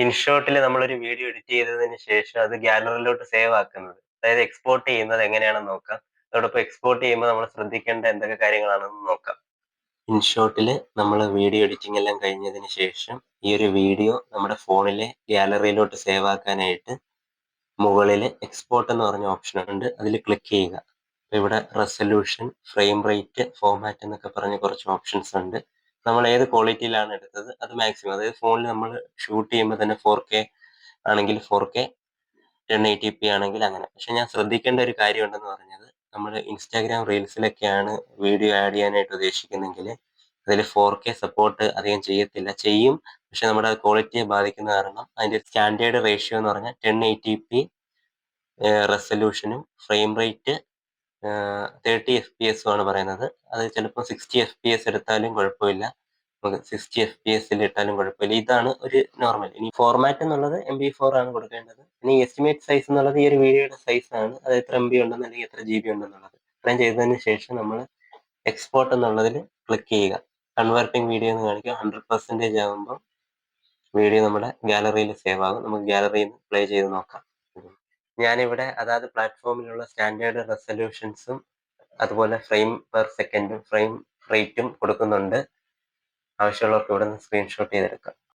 ഇൻഷോട്ടിൽ നമ്മളൊരു video edit ചെയ്തതിന് ശേഷം അത് ഗാലറിയിലോട്ട് സേവ് ആക്കുന്നത്. അതായത് എക്സ്പോർട്ട് ചെയ്യുന്നത് എങ്ങനെയാണെന്ന് നോക്കാം. അതോടൊപ്പം എക്സ്പോർട്ട് ചെയ്യുമ്പോൾ നമ്മൾ ശ്രദ്ധിക്കേണ്ട എന്തൊക്കെ കാര്യങ്ങളാണെന്ന് നോക്കാം. ഇൻഷോട്ടിൽ നമ്മൾ വീഡിയോ എഡിറ്റിംഗ് എല്ലാം കഴിഞ്ഞതിന് ശേഷം ഈ ഒരു വീഡിയോ നമ്മുടെ ഫോണിലെ ഗാലറിയിലോട്ട് സേവ് ആക്കാനായിട്ട് മുകളിൽ എക്സ്പോർട്ട് എന്ന് പറഞ്ഞ ഓപ്ഷൻ ഉണ്ട്. അതിൽ ക്ലിക്ക് ചെയ്യുക. ഇവിടെ റെസൊല്യൂഷൻ, ഫ്രെയിം റേറ്റ്, ഫോർമാറ്റ് എന്നൊക്കെ പറഞ്ഞ് കുറച്ച് ഓപ്ഷൻസ് ഉണ്ട്. നമ്മൾ ഏത് ക്വാളിറ്റിയിലാണ് എടുത്തത് അത് മാക്സിമം, അതായത് ഫോണിൽ നമ്മൾ ഷൂട്ട് ചെയ്യുമ്പോൾ തന്നെ 4K ആണെങ്കിൽ 4K, 1080p ആണെങ്കിൽ അങ്ങനെ. പക്ഷെ ഞാൻ ശ്രദ്ധിക്കേണ്ട ഒരു കാര്യം ഉണ്ടെന്ന് പറഞ്ഞത്, നമ്മൾ ഇൻസ്റ്റാഗ്രാം റീൽസിലൊക്കെയാണ് വീഡിയോ ആഡ് ചെയ്യാനായിട്ട് ഉദ്ദേശിക്കുന്നെങ്കിൽ അതിൽ 4K സപ്പോർട്ട് അധികം ചെയ്യത്തില്ല. ചെയ്യും, പക്ഷെ നമ്മുടെ ക്വാളിറ്റിയെ ബാധിക്കുന്ന കാരണം അതിൻ്റെ സ്റ്റാൻഡേർഡ് റേഷ്യോ എന്ന് പറഞ്ഞാൽ 1080p റെസൊല്യൂഷനും ഫ്രെയിം റേറ്റ് 30 FPS ആണ് പറയുന്നത്. അത് ചിലപ്പോൾ 60 FPS എടുത്താലും കുഴപ്പമില്ല, നമുക്ക് 60 FPS ഇട്ടാലും കുഴപ്പമില്ല. ഇതാണ് ഒരു നോർമൽ. ഇനി ഫോർമാറ്റ് എന്നുള്ളത് MP4 ആണ് കൊടുക്കേണ്ടത്. ഇനി എസ്റ്റിമേറ്റ് സൈസ് എന്നുള്ളത് ഈ ഒരു വീഡിയോയുടെ സൈസ് ആണ്, അത് എത്ര MB ഉണ്ടെന്ന് അല്ലെങ്കിൽ എത്ര GB ഉണ്ടെന്നുള്ളത്. ഇത്രയും ചെയ്തതിന് ശേഷം നമ്മൾ എക്സ്പോർട്ട് എന്നുള്ളതിൽ ക്ലിക്ക് ചെയ്യുക. കൺവേർട്ടിംഗ് വീഡിയോ എന്ന് കാണിക്കുക. 100% ആകുമ്പോൾ വീഡിയോ നമ്മുടെ ഗാലറിയിൽ സേവ് ആകും. നമുക്ക് ഗാലറിയിൽ നിന്ന് പ്ലേ ചെയ്ത് നോക്കാം. ഞാനിവിടെ അതാത് പ്ലാറ്റ്ഫോമിലുള്ള സ്റ്റാൻഡേർഡ് റെസൊല്യൂഷൻസും അതുപോലെ ഫ്രെയിം പെർ സെക്കൻഡും ഫ്രെയിം റേറ്റും കൊടുക്കുന്നുണ്ട്. ആവശ്യമുള്ളവർക്ക് ഇവിടെ നിന്ന് സ്ക്രീൻഷോട്ട് ചെയ്തെടുക്കാം.